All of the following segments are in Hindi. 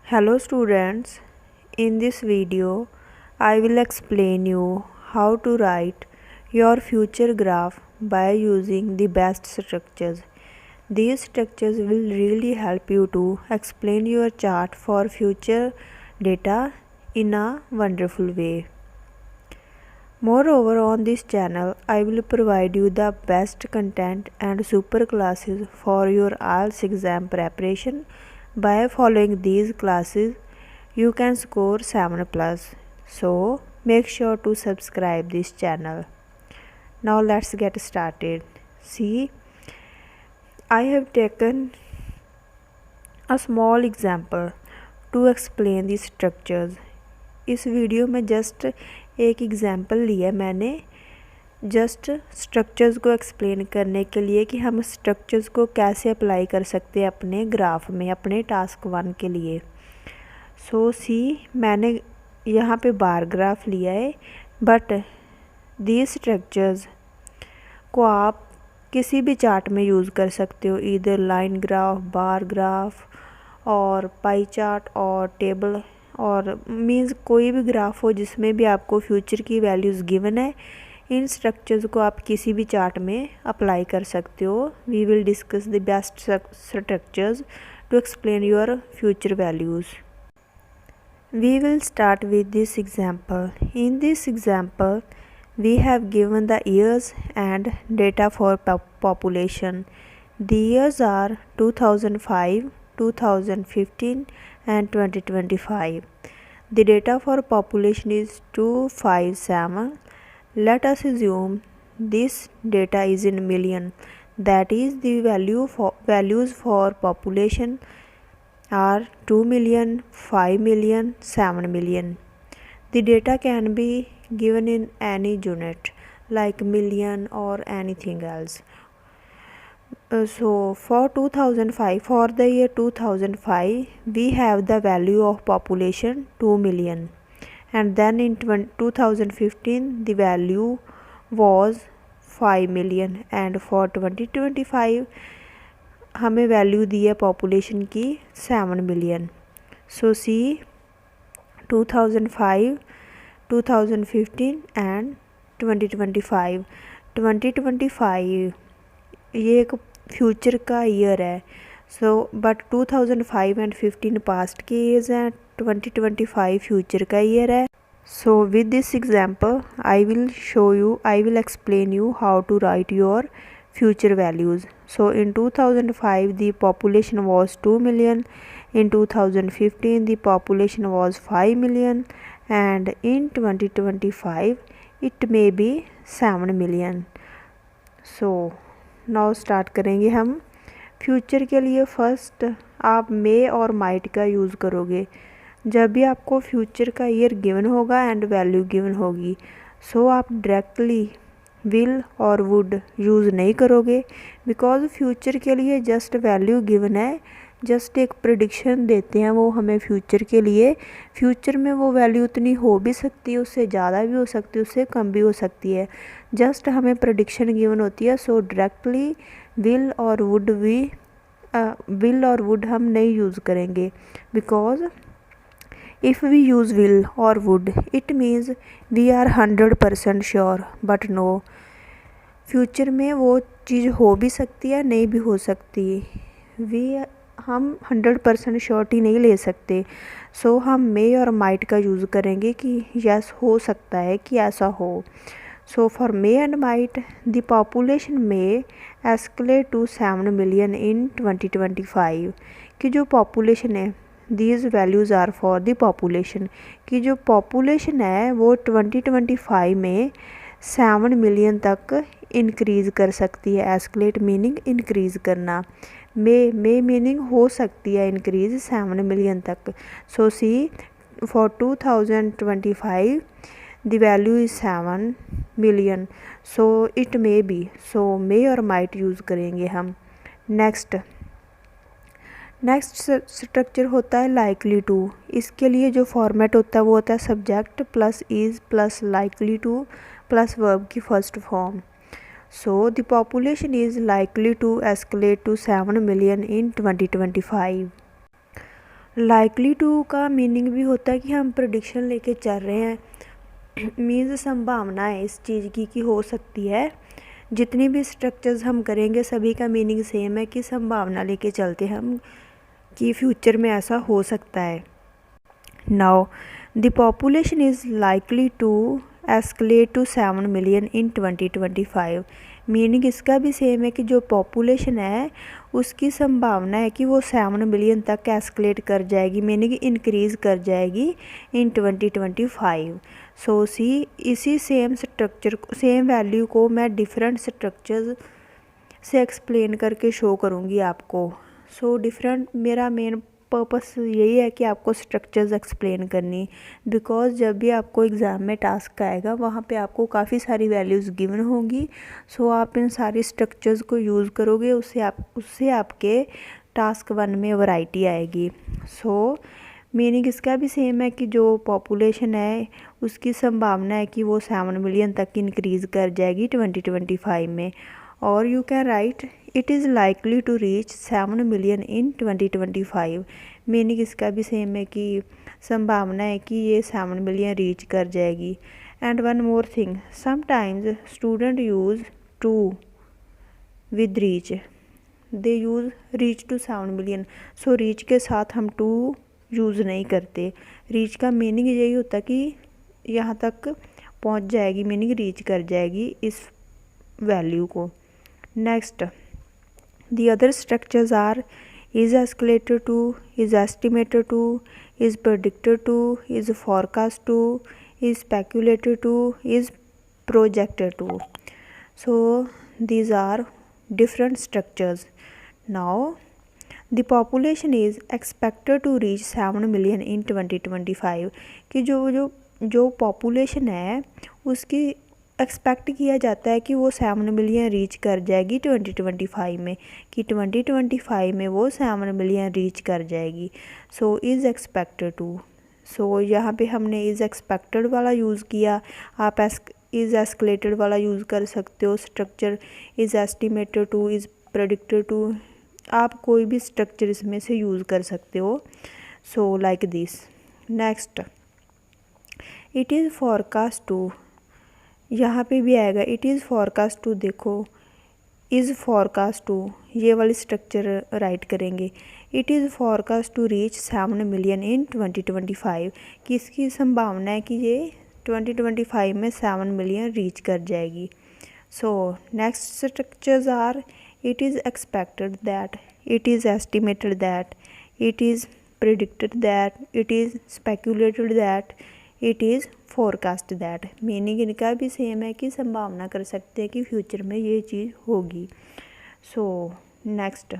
Hello students, in this video I will explain you how to write your future graph by using the best structures. These structures will really help you to explain your chart for future data in a wonderful way. Moreover, on this channel I will provide you the best content and super classes for your IELTS exam preparation. By following these classes, you can score 7+. So, make sure to subscribe this channel. Now let's get started. See, I have taken a small example to explain the structures. इस वीडियो में जस्ट एक एग्जाम्पल लिया मैंने जस्ट स्ट्रक्चर्स को एक्सप्लेन करने के लिए कि हम स्ट्रक्चर्स को कैसे अप्लाई कर सकते हैं अपने ग्राफ में, अपने टास्क 1 के लिए। सो सी मैंने यहाँ पे बार ग्राफ लिया है, बट दीज स्ट्रक्चर्स को आप किसी भी चार्ट में यूज़ कर सकते हो, इधर लाइन ग्राफ, बार ग्राफ और पाई चार्ट और टेबल और मीन्स कोई भी ग्राफ हो जिसमें भी आपको फ्यूचर की वैल्यूज़ गिवन है, इन स्ट्रक्चर्स को आप किसी भी चार्ट में अप्लाई कर सकते हो। We will discuss the best structures to explain your future values. We will start with this example. In this example we have given the years and data for population. The years are 2005, 2015 and 2025. The data for population is 257. Let us assume this data is in million. That is, the values for population are 2 million, 5 million, 7 million. The data can be given in any unit like million or anything else. So for 2005, for the year 2005, we have the value of population 2 million, and then in 2015 the value was 5 million, and for 2025 हमें वैल्यू दी है पॉपुलेशन की 7 मिलियन। So C 2005, 2015 and 2025। 2025 ये एक फ्यूचर का ईयर है। सो बट 2005 एंड 15 पास्ट के ईयर्स हैं, 2025 फ्यूचर का ईयर है। So with this example I will explain you how to write your future values. So in 2005 the population was 2 million, in 2015 the population was 5 million, and in 2025 it may be 7 million. So now start करेंगे हम फ्यूचर के लिए। फर्स्ट आप मे और माइट का यूज़ करोगे जब भी आपको फ्यूचर का ईयर गिवन होगा एंड वैल्यू गिवन होगी। सो आप डायरेक्टली विल और वुड यूज़ नहीं करोगे, बिकॉज फ्यूचर के लिए जस्ट वैल्यू गिवन है, जस्ट एक प्रिडिक्शन देते हैं वो हमें फ्यूचर के लिए। फ्यूचर में वो वैल्यू उतनी हो भी सकती है, उससे ज़्यादा भी हो सकती है, उससे कम भी हो सकती है, जस्ट हमें प्रिडिक्शन गिवन होती है। सो डायरेक्टली विल और वुड हम नहीं यूज़ करेंगे, because if we use will or would it means we are 100% sure, but no, future में वो चीज़ हो भी सकती है, नहीं भी हो सकती। हम 100% श्योरिटी नहीं ले सकते। सो हम मे और माइट का यूज़ करेंगे कि यस हो सकता है कि ऐसा हो। So for may and might the population may escalate to 7 million in 2025। कि जो पॉपुलेशन है, these values are for the population, की जो पॉपुलेशन है वो 2025 में 7 मिलियन तक इंक्रीज़ कर सकती है। एस्केलेट मीनिंग इंक्रीज़ करना, मे मीनिंग हो सकती है इंक्रीज़ 7 मिलियन तक। So see for 2025 the value is 7 million, so it may be. So may और माइट यूज़ करेंगे हम। नेक्स्ट स्ट्रक्चर होता है लाइकली टू। इसके लिए जो फॉर्मेट होता है वो होता है subject plus is plus likely to plus verb की first form. So the population is likely to escalate to 7 million in 2025। Likely to का मीनिंग भी होता है कि हम प्रेडिक्शन लेके चल रहे हैं, मीन्स संभावना है इस चीज़ की कि हो सकती है। जितनी भी स्ट्रक्चर्स हम करेंगे सभी का मीनिंग सेम है कि संभावना लेके चलते हैं हम कि फ्यूचर में ऐसा हो सकता है। Now the population is likely to escalate to 7 million in 2025। Meaning इसका भी सेम है कि जो पॉपुलेशन है उसकी संभावना है कि वो 7 मिलियन तक एस्केलेट कर जाएगी, मीनिंग इंक्रीज़ कर जाएगी इन 2025। सो सी इसी सेम स्ट्रक्चर सेम वैल्यू को मैं डिफरेंट स्ट्रक्चर्स से एक्सप्लेन करके शो करूँगी आपको। सो डिफरेंट मेरा मेन पर्पस यही है कि आपको स्ट्रक्चर्स एक्सप्लेन करनी, बिकॉज जब भी आपको एग्ज़ाम में टास्क आएगा वहाँ पे आपको काफ़ी सारी वैल्यूज़ गिवन होंगी। सो आप इन सारी स्ट्रक्चर्स को यूज़ करोगे, उससे आपके टास्क 1 में वैरायटी आएगी। सो मीनिंग इसका भी सेम है कि जो पॉपुलेशन है उसकी संभावना है कि वो 7 मिलियन तक इंक्रीज़ कर जाएगी 2025 में। और you can write it is likely to reach 7 million in 2025। Meaning इसका भी सेम है कि संभावना है कि ये 7 मिलियन रीच कर जाएगी। And one more thing, sometimes student use to with reach, they use reach to 7 million. So reach के साथ हम टू यूज़ नहीं करते। रीच का मीनिंग यही होता है कि यहाँ तक पहुँच जाएगी, मीनिंग रीच कर जाएगी इस वैल्यू को। Next the other structures are is escalator to, is estimator to, is predictor to, is forecast to, is speculator to, is projector to. So these are different structures. Now the population is expected to reach 7 million in 2025। कि जो पॉपुलेशन है उसकी एक्सपेक्ट किया जाता है कि वो 7 मिलियन रीच कर जाएगी 2025 में, कि 2025 में वो 7 मिलियन रीच कर जाएगी। सो इज़ एक्सपेक्टेड टू, सो यहाँ पे हमने इज़ एक्सपेक्टेड वाला यूज़ किया। आप इज़ एस्केलेटेड वाला यूज़ कर सकते हो structure, is estimated to, is predicted to, आप कोई भी स्ट्रक्चर इसमें से यूज़ कर सकते हो। So like this. Next it is forecast to, यहाँ पे भी आएगा इट इज़ फॉरकास्ट टू। देखो इज़ फॉरकास्ट टू, ये वाली स्ट्रक्चर राइट करेंगे। It is forecast to reach 7 million in 2025, कि इसकी संभावना है कि ये 2025 में 7 मिलियन रीच कर जाएगी। So next structures are it is expected that, it is estimated that, it is predicted that, it is speculated that, it is forecast that. Meaning इनका भी सेम है कि संभावना कर सकते हैं कि फ्यूचर में ये चीज़ होगी। So next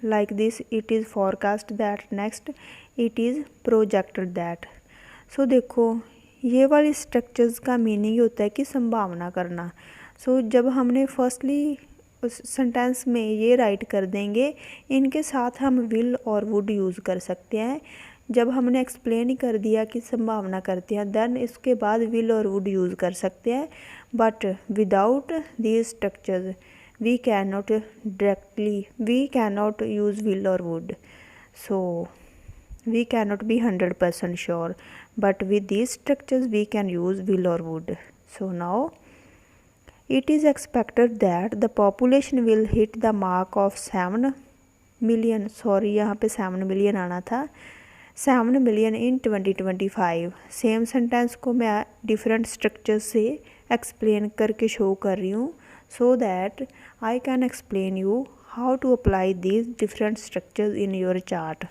like this, it is forecast that. Next it is projected that. So देखो ये वाली स्ट्रक्चर्स का मीनिंग होता है कि संभावना करना। सो जब हमने फर्स्टली सेंटेंस में ये राइट कर देंगे, इनके साथ हम विल और वुड यूज़ कर सकते हैं। जब हमने एक्सप्लेन ही कर दिया कि संभावना करते हैं, देन इसके बाद विल और वुड यूज़ कर सकते हैं। But without these structures we can not use will और would. So we can not be 100% sure, but with these structures we can use will और would. So now it is expected that the population will hit the mark of 7 million, sorry यहाँ पे 7 मिलियन आना था, 7 मिलियन इन 2025। सेम सेंटेंस को मैं डिफरेंट स्ट्रक्चर से एक्सप्लेन करके शो कर रही हूँ, so that I can explain you how to apply these different structures in your chart.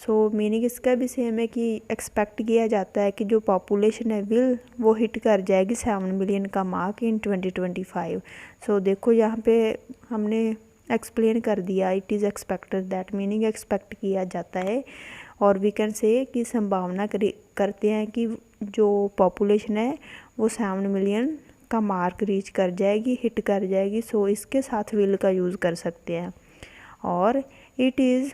So meaning इसका भी सेम है कि एक्सपेक्ट किया जाता है कि जो पॉपुलेशन है वो हिट कर जाएगी 7 मिलियन का मार्क इन 2025। सो देखो यहाँ पे हमने एक्सप्लेन कर दिया it is expected that, meaning expect किया जाता है। और वी कैन से कि संभावना करते हैं कि जो पॉपुलेशन है वो 7 मिलियन का मार्क रीच कर जाएगी, हिट कर जाएगी। सो इसके साथ विल का यूज़ कर सकते हैं। और it is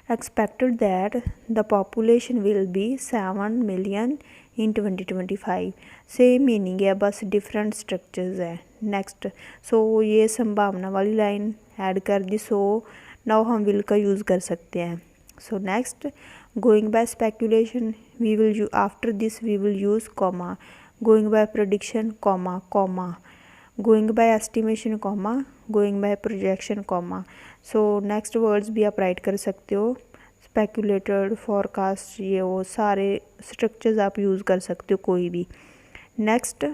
expected that the population will be 7 million in 2025। Same meaning है, बस डिफरेंट स्ट्रक्चर्स है। नेक्स्ट सो ये संभावना वाली लाइन ऐड कर दी। सो नाउ हम विल का यूज़ कर सकते हैं। So next, going by speculation we will after this we will use comma, going by prediction comma comma, going by estimation comma, going by projection comma. So next words भी आप राइट कर सकते हो, स्पेकुलेटेड, फॉरकास्ट, ये वो सारे स्ट्रक्चर्स आप यूज़ कर सकते हो कोई भी। Next,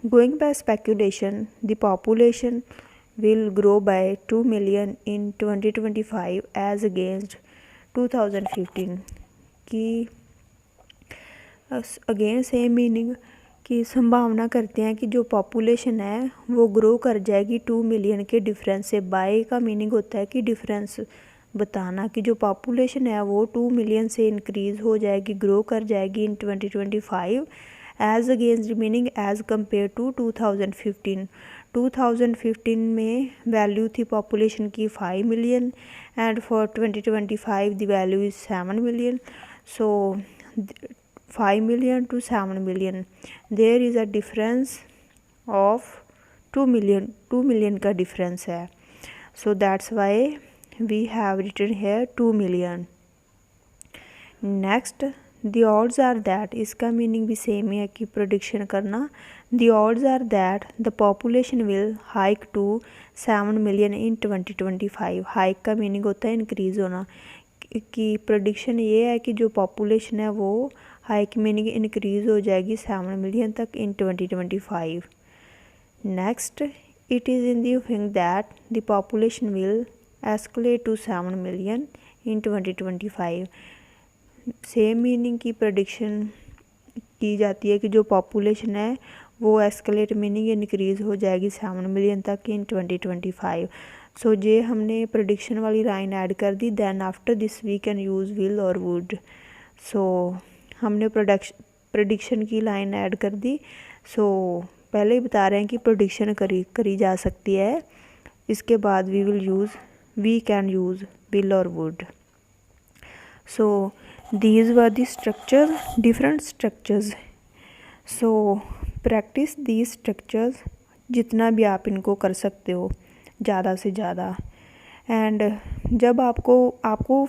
going by speculation the population will grow by 2 million in 2025 as against 2015 की अगेन सेम मीनिंग की संभावना करते हैं कि जो पॉपुलेशन है वो ग्रो कर जाएगी 2 मिलियन के डिफरेंस से। बाय का मीनिंग होता है कि डिफरेंस बताना, कि जो पॉपुलेशन है वो 2 मिलियन से इंक्रीज़ हो जाएगी, ग्रो कर जाएगी in 2025 as against meaning as compare to 2015। 2015 में वैल्यू थी पॉपुलेशन की 5 million and for 2025 the value is 7 million. So 5 million to 7 million there is a difference of 2 million, 2 million का डिफरेंस है। So that's why we have written here 2 million. Next, the odds are that, इसका मीनिंग भी सेम ही है कि प्रोडिक्शन करना। The odds are that the population will hike to 7 million in 2025। Hike का मीनिंग होता है इंक्रीज़ होना, कि प्रोडिक्शन ये है कि जो पॉपुलेशन है वो हाइक मीनिंग इंक्रीज़ हो जाएगी 7 मिलियन तक in 2025। Next, it is in the thing that the population will escalate to 7 million in 2025। Same meaning की प्रेडिक्शन की जाती है कि जो पॉपुलेशन है वो एस्केलेट मीनिंग इंक्रीज़ हो जाएगी 7 मिलियन तक इन 2025। सो ये हमने प्रेडिक्शन वाली लाइन ऐड कर दी। Then after this we can use will और वुड। सो हमने प्रेडिक्शन की लाइन ऐड कर दी। सो पहले ही बता रहे हैं कि प्रेडिक्शन करी जा सकती है, इसके बाद वी कैन यूज़ विल और would. So these were the structures, different structures. so practice these structures, जितना भी आप इनको कर सकते हो ज़्यादा से ज़्यादा। एंड जब आपको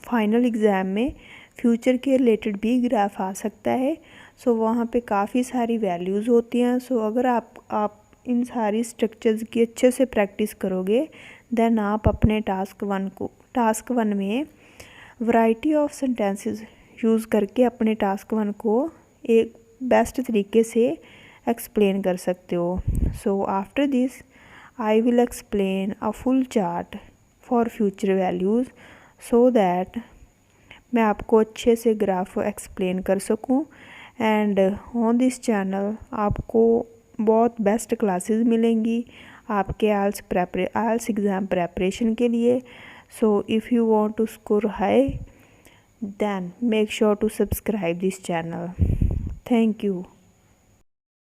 फाइनल एग्ज़ाम में फ्यूचर के रिलेटेड भी ग्राफ आ सकता है। सो वहाँ पे काफ़ी सारी वैल्यूज़ होती हैं। सो अगर आप इन सारी स्ट्रक्चर्स की अच्छे से प्रैक्टिस करोगे, देन आप अपने टास्क वन में वैरायटी ऑफ सेंटेंसेस यूज़ करके अपने टास्क 1 को एक बेस्ट तरीके से एक्सप्लेन कर सकते हो। So after this I will explain a full chart for future values, so that मैं आपको अच्छे से ग्राफ एक्सप्लेन कर सकूं। एंड ऑन दिस चैनल आपको बहुत बेस्ट क्लासेस मिलेंगी आपके आइल्स एग्ज़ाम प्रेपरेशन के लिए। So if you want to score high, then make sure to subscribe this channel. Thank you.